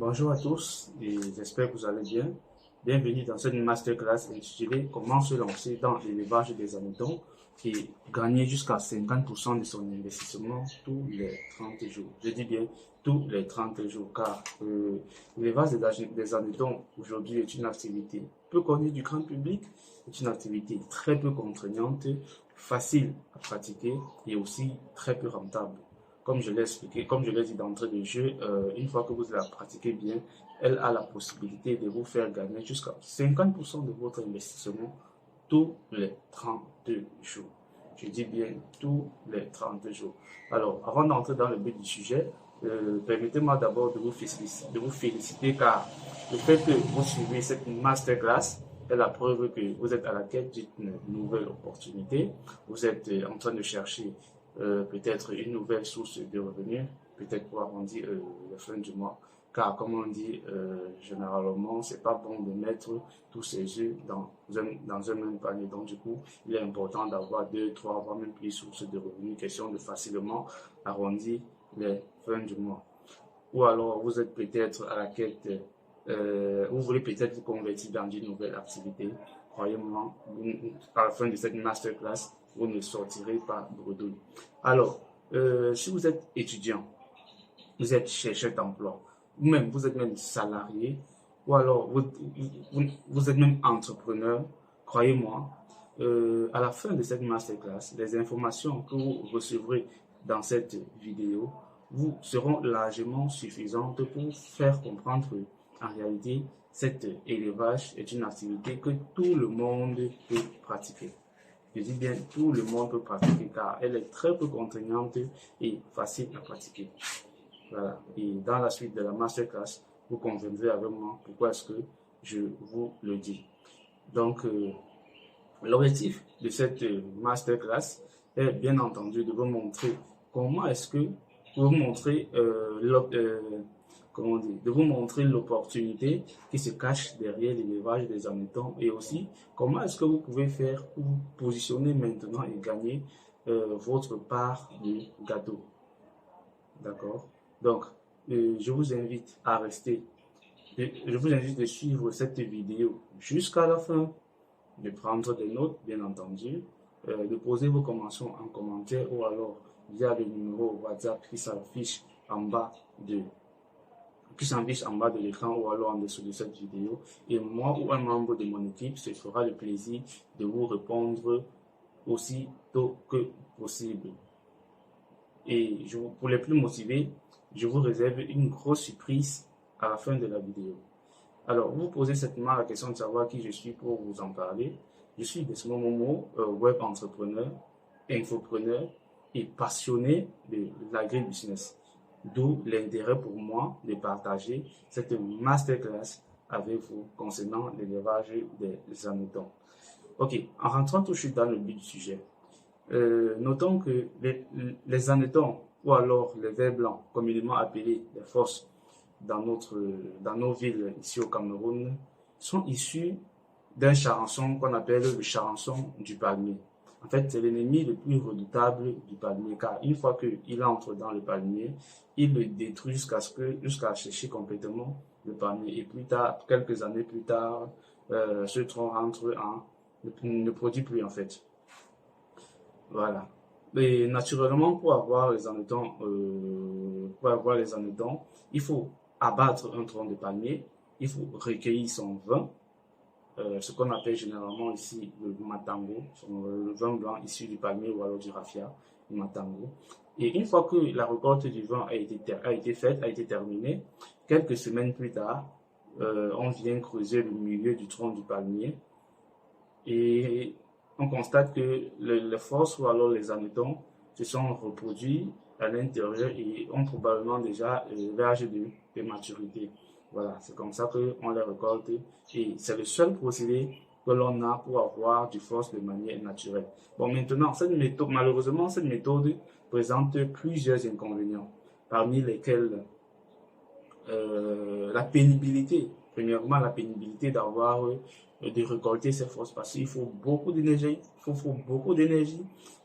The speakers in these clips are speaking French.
Bonjour à tous et j'espère que vous allez bien. Bienvenue dans cette masterclass intitulée Comment se lancer dans l'élevage des hannetons et gagner jusqu'à 50% de son investissement tous les 30 jours. Je dis bien tous les 30 jours car l'élevage des hannetons aujourd'hui est une activité peu connue du grand public, est une activité très peu contraignante, facile à pratiquer et aussi très peu rentable. Comme je l'ai expliqué, comme je l'ai dit d'entrée de jeu, une fois que vous la pratiquez bien, elle a la possibilité de vous faire gagner jusqu'à 50% de votre investissement tous les 30 jours. Je dis bien tous les 30 jours. Alors, avant d'entrer dans le but du sujet, permettez-moi d'abord de vous féliciter car le fait que vous suivez cette masterclass est la preuve que vous êtes à la quête d'une nouvelle opportunité. Vous êtes en train de chercher peut-être une nouvelle source de revenus, peut-être pour arrondir la fin du mois. Car comme on dit généralement, c'est pas bon de mettre tous ses œufs dans un même panier. Donc du coup, il est important d'avoir deux, trois, voire même plus sources de revenus, question de facilement arrondir les fins du mois. Ou alors vous êtes peut-être à la quête, vous voulez peut-être vous convertir dans une nouvelle activité. Croyez-moi, à la fin de cette masterclass, vous ne sortirez pas bredouille. Alors, si vous êtes étudiant, vous êtes chercheur d'emploi, vous-même, vous êtes même salarié, ou alors vous êtes même entrepreneur, croyez-moi, à la fin de cette masterclass, les informations que vous recevrez dans cette vidéo vous seront largement suffisantes pour faire comprendre qu'en réalité, cet élevage est une activité que tout le monde peut pratiquer. Je dis bien tout le monde peut pratiquer car elle est très peu contraignante et facile à pratiquer. Voilà. Et dans la suite de la masterclass, vous conviendrez avec moi pourquoi est-ce que je vous le dis. Donc, l'objectif de cette masterclass est bien entendu de vous montrer comment est-ce que, pour vous montrer comment dire, de vous montrer l'opportunité qui se cache derrière l'élevage des hannetons et aussi comment est-ce que vous pouvez faire pour vous positionner maintenant et gagner votre part du gâteau. D'accord? Donc, je vous invite à rester, je vous invite de suivre cette vidéo jusqu'à la fin, de prendre des notes, bien entendu, de poser vos commentaires en commentaire ou alors via le numéro WhatsApp qui s'affiche en bas de l'écran ou alors en dessous de cette vidéo. Et moi ou un membre de mon équipe se fera le plaisir de vous répondre aussi tôt que possible. Et pour les plus motivés, je vous réserve une grosse surprise à la fin de la vidéo. Alors, vous posez certainement la question de savoir qui je suis pour vous en parler. Je suis Desmond Momo, web entrepreneur, infopreneur et passionné de l'agribusiness. D'où l'intérêt pour moi de partager cette masterclass avec vous concernant l'élevage des hannetons. Ok, en rentrant tout de suite dans le but du sujet, notons que les hannetons ou alors les vers blancs, communément appelés les fosses dans nos villes ici au Cameroun, sont issus d'un charançon qu'on appelle le charançon du palmier. En fait, c'est l'ennemi le plus redoutable du palmier, car une fois qu'il entre dans le palmier, il le détruit jusqu'à sécher complètement le palmier. Et plus tard, quelques années plus tard, ce tronc rentre ne produit plus en fait. Voilà. Et naturellement, pour avoir les hannetons, il faut abattre un tronc de palmier, il faut recueillir son vin, ce qu'on appelle généralement ici le matango, le vin blanc issu du palmier ou alors du raffia, le matango. Et une fois que la récolte du vin a été terminée, quelques semaines plus tard, on vient creuser le milieu du tronc du palmier et on constate que les fosses ou alors les hannetons se sont reproduits à l'intérieur et ont probablement déjà l'âge de maturité. Voilà, c'est comme ça qu'on les récolte et c'est le seul procédé que l'on a pour avoir du force de manière naturelle. Bon, maintenant, malheureusement, cette méthode présente plusieurs inconvénients, parmi lesquels la pénibilité. Premièrement, la pénibilité de récolter ces forces parce qu'il faut beaucoup d'énergie, il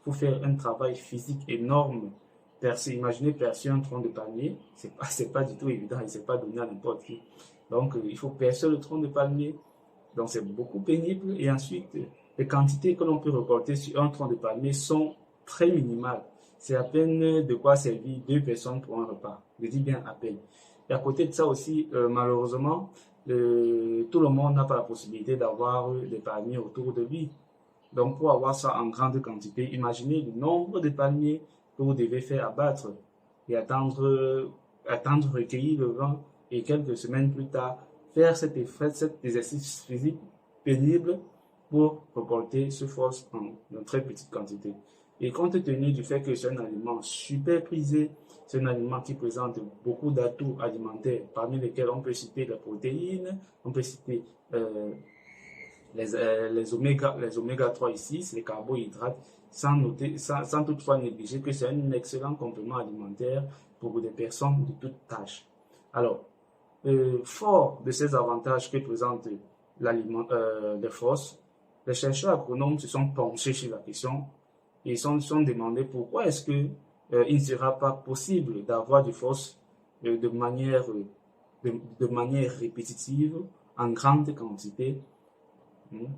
faut faire un travail physique énorme imaginez percer un tronc de palmier, c'est pas du tout évident et c'est pas donné à n'importe qui. Donc, il faut percer le tronc de palmier. Donc, c'est beaucoup pénible. Et ensuite, les quantités que l'on peut récolter sur un tronc de palmier sont très minimales. C'est à peine de quoi servir 2 personnes pour un repas. Je dis bien à peine. Et à côté de ça aussi, malheureusement, tout le monde n'a pas la possibilité d'avoir des palmiers autour de lui. Donc, pour avoir ça en grande quantité, imaginez le nombre de palmiers que vous devez faire abattre et attendre recueillir le vent et quelques semaines plus tard, faire cet exercice physique pénible pour récolter ce phosphore en très petite quantité. Et compte tenu du fait que c'est un aliment super prisé, c'est un aliment qui présente beaucoup d'atouts alimentaires, parmi lesquels on peut citer les protéines, on peut citer les oméga 3 et 6, les carbohydrates, sans toutefois négliger que c'est un excellent complément alimentaire pour des personnes de toute tâche. Alors, fort de ces avantages que présente les phosphores, les chercheurs agronomes se sont penchés sur la question et se sont demandé pourquoi est-ce que il ne sera pas possible d'avoir du phosphore de manière répétitive, en grande quantité.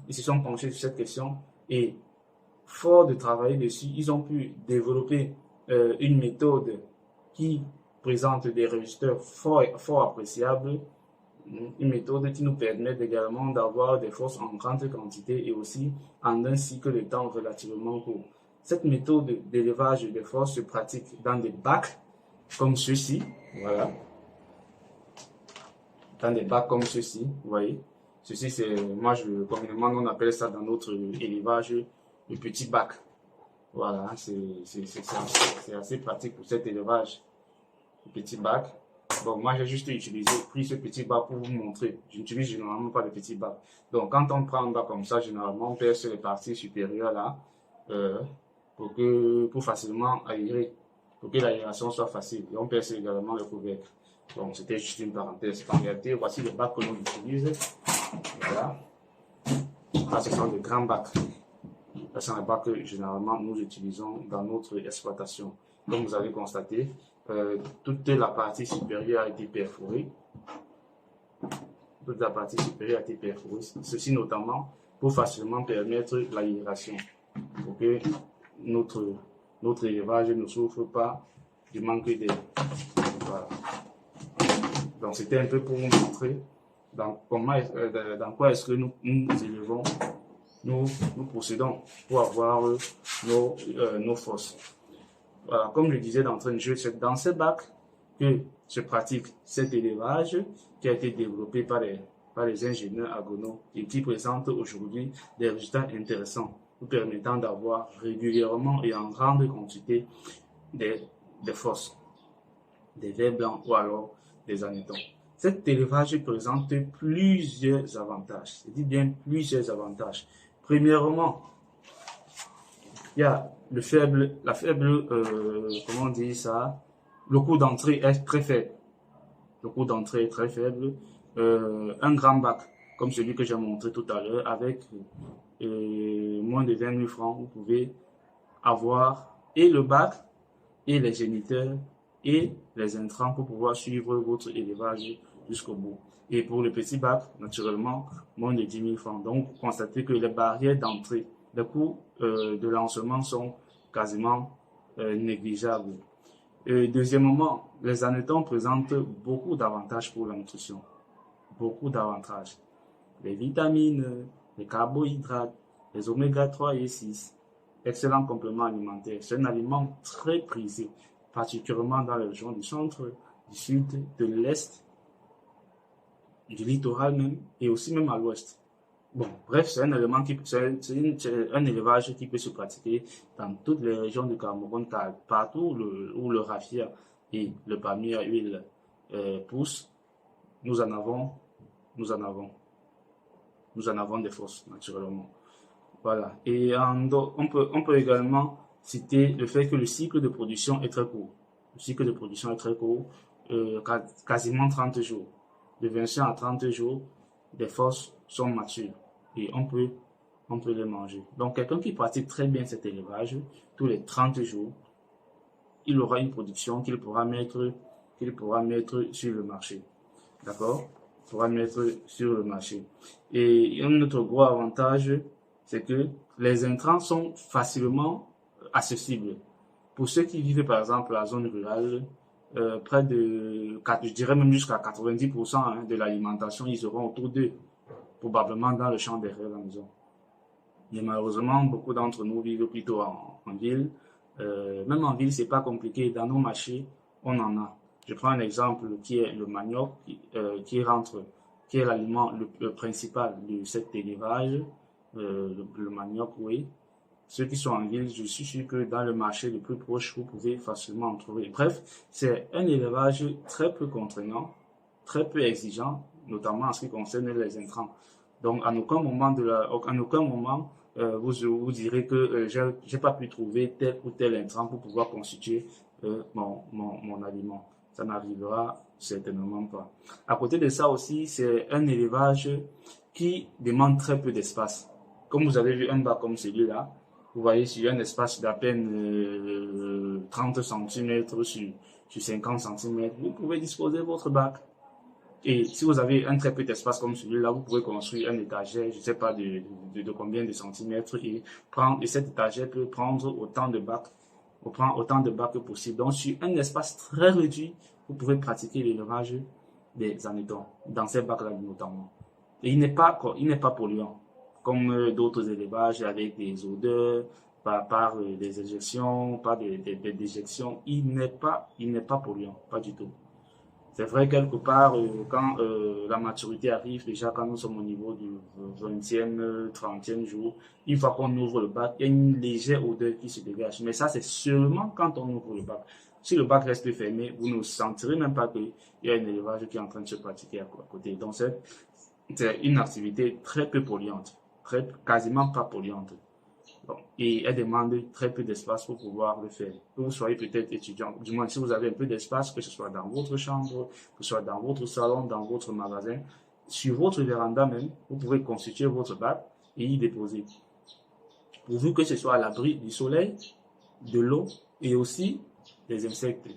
Ils se sont penchés sur cette question et, fort de travailler dessus, ils ont pu développer une méthode qui présente des résultats fort appréciables, une méthode qui nous permet également d'avoir des phosphores en grande quantité et aussi en un cycle de temps relativement court. Cette méthode d'élevage des phosphores se pratique dans des bacs comme ceux-ci, voilà, dans des bacs comme ceux-ci, vous voyez. Ceci, c'est, communément, on appelle ça dans notre élevage le petit bac. Voilà, c'est assez pratique pour cet élevage, le petit bac. Bon, moi, j'ai juste pris ce petit bac pour vous montrer. Je n'utilise généralement pas le petit bac. Donc, quand on prend un bac comme ça, généralement, on perce les parties supérieures là, pour facilement aérer, pour que l'aération soit facile. Et on perce également le couvercle. Donc, c'était juste une parenthèse. En réalité, voici le bac que l'on utilise. Voilà. Là, ce sont des grands bacs. Ce sont les bacs que généralement nous utilisons dans notre exploitation. Comme vous avez constaté, toute la partie supérieure a été perforée. Toute la partie supérieure a été perforée. Ceci notamment pour facilement permettre l'aération. Pour que notre élevage ne souffre pas du manque d'air. Voilà. Donc, c'était un peu pour vous montrer dans quoi est-ce que nous élevons, nous procédons pour avoir nos phosphores. Voilà, comme je disais d'entrée de jeu, c'est dans ces bacs que se pratique cet élevage qui a été développé par les ingénieurs agronomes et qui présente aujourd'hui des résultats intéressants, nous permettant d'avoir régulièrement et en grande quantité des phosphores, des vers blancs ou alors des anétons. Cet élevage présente plusieurs avantages. Je dis bien plusieurs avantages. Premièrement, il y a comment on dit ça? Le coût d'entrée est très faible. Le coût d'entrée est très faible. Un grand bac, comme celui que j'ai montré tout à l'heure, avec moins de 20 000 francs, vous pouvez avoir et le bac, et les géniteurs, et les intrants pour pouvoir suivre votre élevage jusqu'au bout. Et pour le petit bac, naturellement, moins de 10 000 francs. Donc, vous constatez que les barrières d'entrée, les coûts de lancement sont quasiment négligeables. Deuxièmement, les anétons présentent beaucoup d'avantages pour la nutrition. Beaucoup d'avantages. Les vitamines, les carbohydrates, les oméga 3 et 6. Excellent complément alimentaire. C'est un aliment très prisé, particulièrement dans les régions du centre, du sud, de l'est, du littoral même, et aussi même à l'ouest. Bon, bref, c'est un élément un élevage qui peut se pratiquer dans toutes les régions du Cameroun, car partout où le raffia et le palmier à huile poussent, nous en avons des phosphores, naturellement. Voilà. Et on peut également citer le fait que le cycle de production est très court. Le cycle de production est très court, quasiment 30 jours. De 25 à 30 jours, les phosphores sont matures et on peut les manger. Donc, quelqu'un qui pratique très bien cet élevage, tous les 30 jours, il aura une production qu'il pourra mettre sur le marché. D'accord? Il pourra mettre sur le marché. Et un autre gros avantage, c'est que les intrants sont facilement accessibles. Pour ceux qui vivent par exemple à la zone rurale, près de, je dirais même jusqu'à 90% de l'alimentation, ils auront autour d'eux, probablement dans le champ derrière la maison. Mais malheureusement, beaucoup d'entre nous vivent plutôt en ville. Même en ville, c'est pas compliqué. Dans nos marchés, on en a. Je prends un exemple qui est le manioc, qui est l'aliment le principal de cet élevage, le manioc, oui. Ceux qui sont en ville, je suis sûr que dans le marché le plus proche, vous pouvez facilement en trouver. Bref, c'est un élevage très peu contraignant, très peu exigeant, notamment en ce qui concerne les intrants. Donc, en aucun moment vous direz que j'ai pas pu trouver tel ou tel intrant pour pouvoir constituer mon aliment. Ça n'arrivera certainement pas. À côté de ça aussi, c'est un élevage qui demande très peu d'espace. Comme vous avez vu un bac comme celui-là, vous voyez sur un espace d'à peine 30 cm sur 50 cm, vous pouvez disposer de votre bac. Et si vous avez un très petit espace comme celui-là, vous pouvez construire un étagère, je ne sais pas de combien de centimètres, et cette étagère peut prendre autant de bacs que possible. Donc, sur un espace très réduit, vous pouvez pratiquer l'élevage des hannetons, dans ces bacs-là notamment. Et il n'est pas polluant, comme d'autres élevages avec des odeurs, par des éjections, par des déjections. Il n'est pas polluant, pas du tout. C'est vrai, quelque part, quand la maturité arrive, déjà quand nous sommes au niveau du 20e, 30e jour, une fois qu'on ouvre le bac, il y a une légère odeur qui se dégage. Mais ça, c'est seulement quand on ouvre le bac. Si le bac reste fermé, vous ne sentirez même pas qu'il y a un élevage qui est en train de se pratiquer à côté. Donc, c'est une activité très peu polluante, quasiment pas polluante. Bon, et elle demande très peu d'espace pour pouvoir le faire. Que vous soyez peut-être étudiant, du moins si vous avez un peu d'espace, que ce soit dans votre chambre, que ce soit dans votre salon, dans votre magasin, sur votre véranda même, vous pouvez constituer votre bac et y déposer. Pourvu que ce soit à l'abri du soleil, de l'eau et aussi des insectes,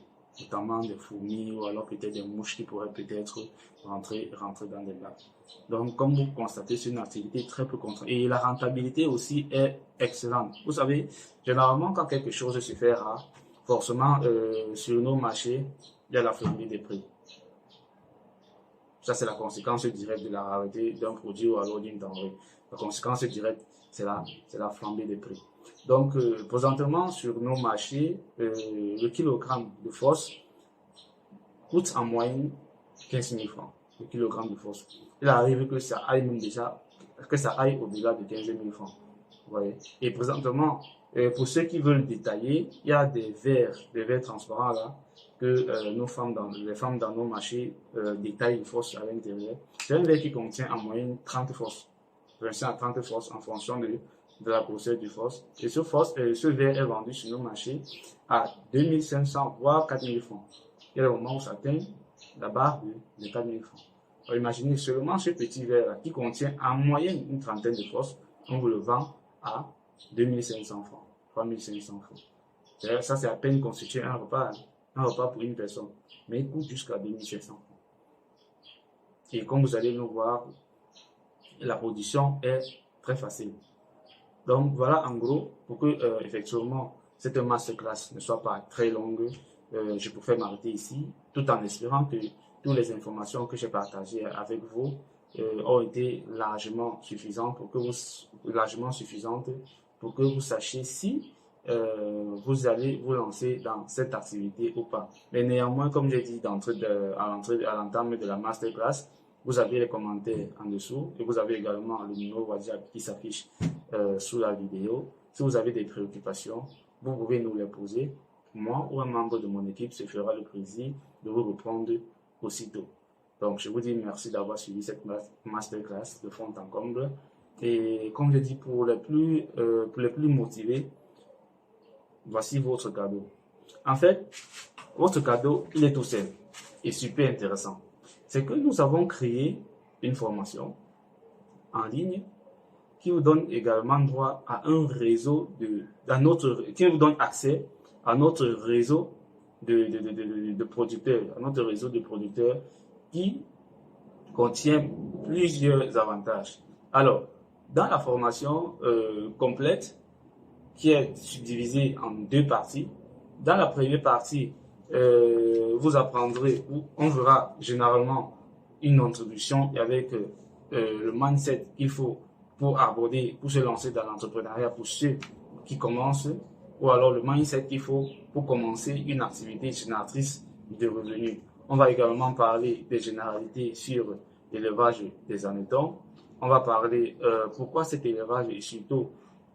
notamment des fourmis ou alors peut-être des mouches qui pourraient peut-être rentrer dans des bacs. Donc, comme vous constatez, c'est une activité très peu contrainte. Et la rentabilité aussi est excellente. Vous savez, généralement, quand quelque chose se fait rare, forcément, sur nos marchés, il y a la flambée des prix. Ça, c'est la conséquence directe de la rareté d'un produit ou alors d'une denrée. La conséquence directe, c'est la flambée des prix. Donc, présentement, sur nos marchés, le kilogramme de force coûte en moyenne 15 000 francs. Le kilogramme de force. Il arrive que ça aille même déjà, que ça aille au-delà de 15 000 francs. Vous voyez. Et présentement, pour ceux qui veulent détailler, il y a des verres transparents là, que les femmes dans nos marchés détaillent une force à l'intérieur. C'est un verre qui contient en moyenne 30 forces. 25 à 30 forces en fonction de la grosseur du force. Et ce verre est vendu sur nos marchés à 2500 voire 4000 francs. Il y a le moment où ça atteint la barre de 4000 francs. Alors, imaginez seulement ce petit verre qui contient en moyenne une trentaine de forces, on vous le vend à 2500 francs, 3500 francs. Ça, c'est à peine constitué un repas pour une personne, mais il coûte jusqu'à 2500 francs. Et comme vous allez le voir, la production est très facile. Donc voilà en gros, pour que effectivement cette masterclass ne soit pas très longue, je préfère m'arrêter ici, tout en espérant que toutes les informations que j'ai partagées avec vous ont été largement suffisantes pour que vous sachiez si vous allez vous lancer dans cette activité ou pas. Mais néanmoins, comme j'ai dit à l'entame de la masterclass, vous avez les commentaires en dessous et vous avez également le numéro WhatsApp qui s'affiche sous la vidéo. Si vous avez des préoccupations, vous pouvez nous les poser. Moi ou un membre de mon équipe se fera le plaisir de vous répondre aussitôt. Donc, je vous dis merci d'avoir suivi cette masterclass de fond en comble. Et comme je dis, pour les plus motivés, voici votre cadeau. En fait, votre cadeau, il est tout simple et super intéressant. C'est que nous avons créé une formation en ligne qui vous donne également droit à un réseau qui vous donne accès à notre réseau de producteurs, à notre réseau de producteurs qui contient plusieurs avantages. Alors, dans la formation complète, qui est subdivisée en deux parties, dans la première partie, vous apprendrez, on verra généralement une introduction avec le mindset qu'il faut pour aborder, pour se lancer dans l'entrepreneuriat pour ceux qui commencent, ou alors le mindset qu'il faut pour commencer une activité génératrice de revenus. On va également parler des généralités sur l'élevage des hannetons. On va parler pourquoi cet élevage et surtout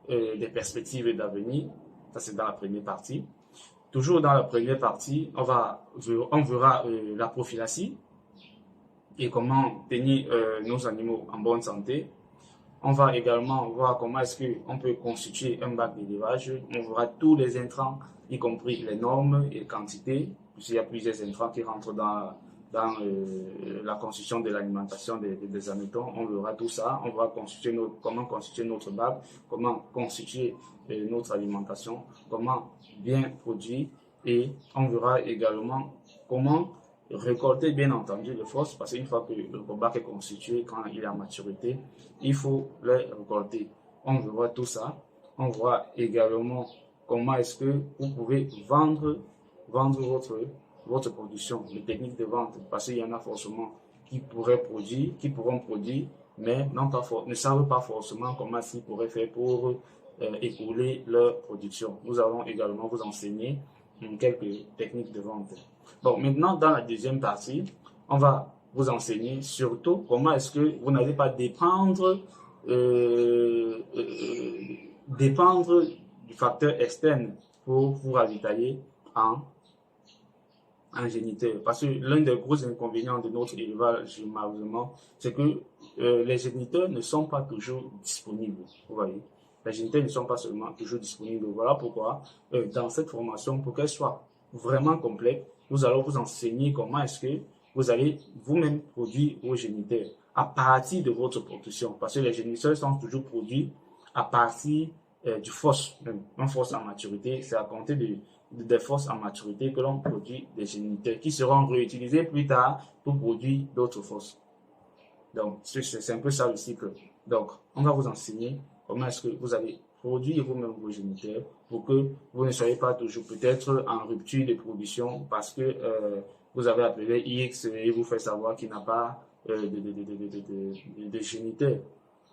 des perspectives d'avenir. Ça, c'est dans la première partie. Toujours dans la première partie, on verra la prophylaxie et comment tenir nos animaux en bonne santé. On va également voir comment est-ce qu'on peut constituer un bac d'élevage. On verra tous les intrants, y compris les normes et les quantités, puisqu'il y a plusieurs intrants qui rentrent dans la constitution de l'alimentation des hannetons. On verra tout ça. On verra comment constituer notre bac, comment constituer notre alimentation, comment bien produire, et on verra également comment récolter bien entendu le phosphore, parce qu'une fois que le bac est constitué, quand il est à maturité, il faut le récolter. On verra tout ça. On verra également comment est-ce que vous pouvez vendre votre production, les techniques de vente, parce qu'il y en a forcément qui pourront produire, mais ne savent pas forcément comment ils pourraient faire pour écouler leur production. Nous allons également vous enseigner quelques techniques de vente. Bon, maintenant, dans la deuxième partie, on va vous enseigner surtout comment est-ce que vous n'allez pas dépendre du facteur externe pour vous ravitailler en géniteur. Parce que l'un des gros inconvénients de notre élevage, malheureusement, c'est que les géniteurs ne sont pas toujours disponibles. Vous voyez, les géniteurs ne sont pas seulement toujours disponibles. Voilà pourquoi, dans cette formation, pour qu'elle soit vraiment complète, nous allons vous enseigner comment est-ce que vous allez vous-même produire vos géniteurs à partir de votre production. Parce que les géniteurs sont toujours produits à partir du phosphore, même. Un phosphore en maturité, c'est à compter des phosphores en maturité que l'on produit des géniteurs qui seront réutilisés plus tard pour produire d'autres phosphores. Donc, c'est un peu ça le cycle. Donc, on va vous enseigner comment est-ce que vous allez produire vous-même vos géniteurs pour que vous ne soyez pas toujours peut-être en rupture de production parce que vous avez appelé X et vous fait savoir qu'il n'a pas de géniteurs.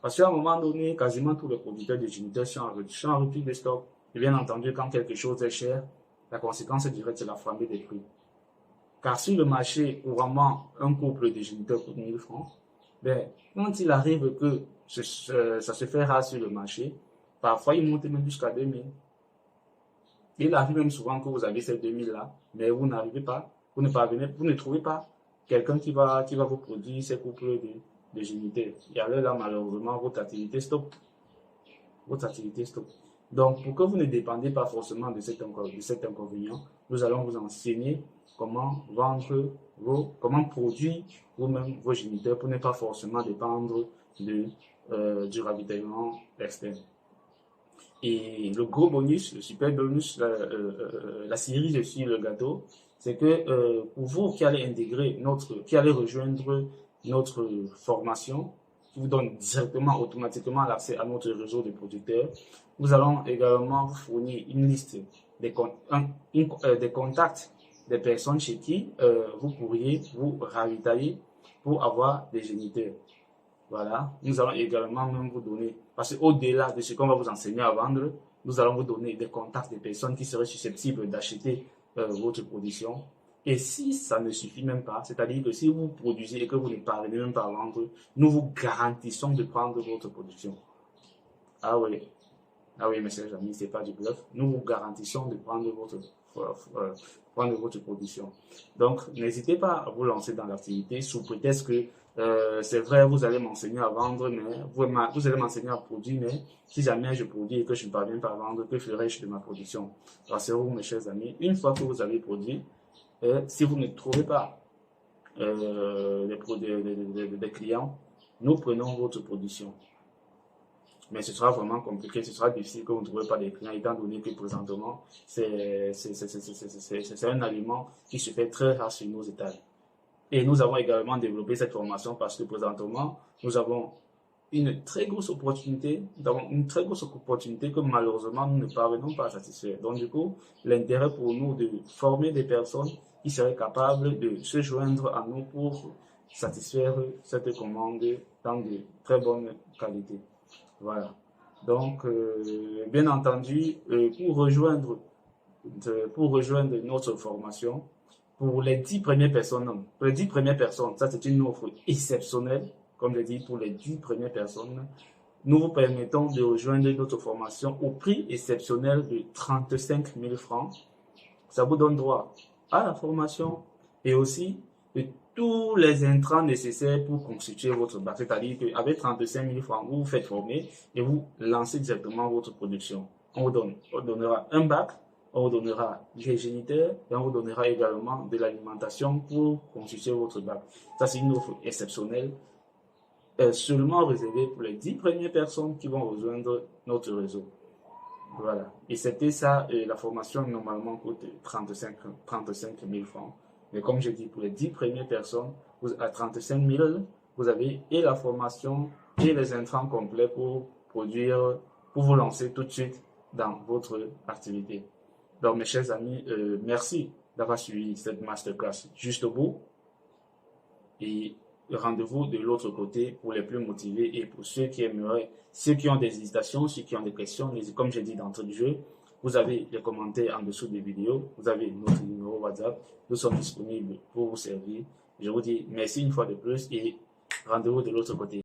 Parce qu'à un moment donné, quasiment tous les producteurs de géniteurs sont en rupture de stock. Et bien entendu, quand quelque chose est cher, la conséquence directe, c'est la flambée des prix. Car sur le marché, couramment, un couple de géniteurs coûte 1000 francs. Ben, quand il arrive que ça se fait rare sur le marché, parfois il monte même jusqu'à 2000. Il arrive même souvent que vous avez ces 2000 là, mais vous n'arrivez pas, vous ne trouvez pas quelqu'un qui va vous produire ces couples de géniteurs. Et alors là, malheureusement, votre activité stoppe. Donc, pour que vous ne dépendiez pas forcément de cet inconvénient, nous allons vous enseigner comment comment produire vous-même vos géniteurs pour ne pas forcément dépendre du ravitaillement externe. Et le gros bonus, le super bonus, la cerise sur le gâteau, c'est que pour vous qui allez rejoindre notre formation, qui vous donne directement, automatiquement l'accès à notre réseau de producteurs, nous allons également vous fournir une liste des contacts des personnes chez qui vous pourriez vous ravitailler pour avoir des géniteurs. Voilà, nous allons également même vous donner, parce qu'au-delà de ce qu'on va vous enseigner à vendre, nous allons vous donner des contacts des personnes qui seraient susceptibles d'acheter votre production. Et si ça ne suffit même pas, c'est-à-dire que si vous produisez et que vous ne parvenez même pas à vendre, nous vous garantissons de prendre votre production. Ah oui, mes chers amis, c'est pas du bluff. Nous vous garantissons de prendre votre production. Donc, n'hésitez pas à vous lancer dans l'activité sous prétexte que c'est vrai, vous allez m'enseigner à vendre, mais vous allez m'enseigner à produire, mais si jamais je produis et que je ne parviens pas à vendre, que ferai-je de ma production? Rassurez-vous, mes chers amis, une fois que vous avez produit, si vous ne trouvez pas des clients, nous prenons votre production. Mais ce sera vraiment compliqué, ce sera difficile que vous ne trouverez pas des clients, étant donné que présentement, c'est un aliment qui se fait très rare sur nos étals. Et nous avons également développé cette formation parce que présentement, nous avons une très grosse opportunité, que malheureusement nous ne parvenons pas à satisfaire. Donc du coup, l'intérêt pour nous de former des personnes qui seraient capables de se joindre à nous pour satisfaire cette commande dans de très bonne qualité. Voilà. Donc, bien entendu, pour rejoindre notre formation, pour les 10 premières personnes, non, pour les 10 premières personnes, ça c'est une offre exceptionnelle. Comme je dis, pour les 10 premières personnes, nous vous permettons de rejoindre notre formation au prix exceptionnel de 35 000 francs. Ça vous donne droit à la formation et aussi de tous les intrants nécessaires pour constituer votre bac. C'est-à-dire qu'avec 35 000 francs, vous vous faites former et vous lancez directement votre production. On vous donnera un bac, on vous donnera des géniteurs et on vous donnera également de l'alimentation pour constituer votre bac. Ça, c'est une offre exceptionnelle, seulement réservée pour les 10 premières personnes qui vont rejoindre notre réseau. Voilà. Et c'était ça, la formation normalement coûte 35 000 francs. Mais comme je dis, pour les 10 premières personnes, à 35 000, vous avez et la formation et les intrants complets pour produire, pour vous lancer tout de suite dans votre activité. Donc, mes chers amis, merci d'avoir suivi cette masterclass juste au bout. Et rendez-vous de l'autre côté pour les plus motivés et pour ceux qui aimeraient, ceux qui ont des hésitations, ceux qui ont des questions. Comme j'ai dit d'entrée du jeu, vous avez les commentaires en dessous des vidéos, vous avez notre numéro WhatsApp, nous sommes disponibles pour vous servir. Je vous dis merci une fois de plus et rendez-vous de l'autre côté.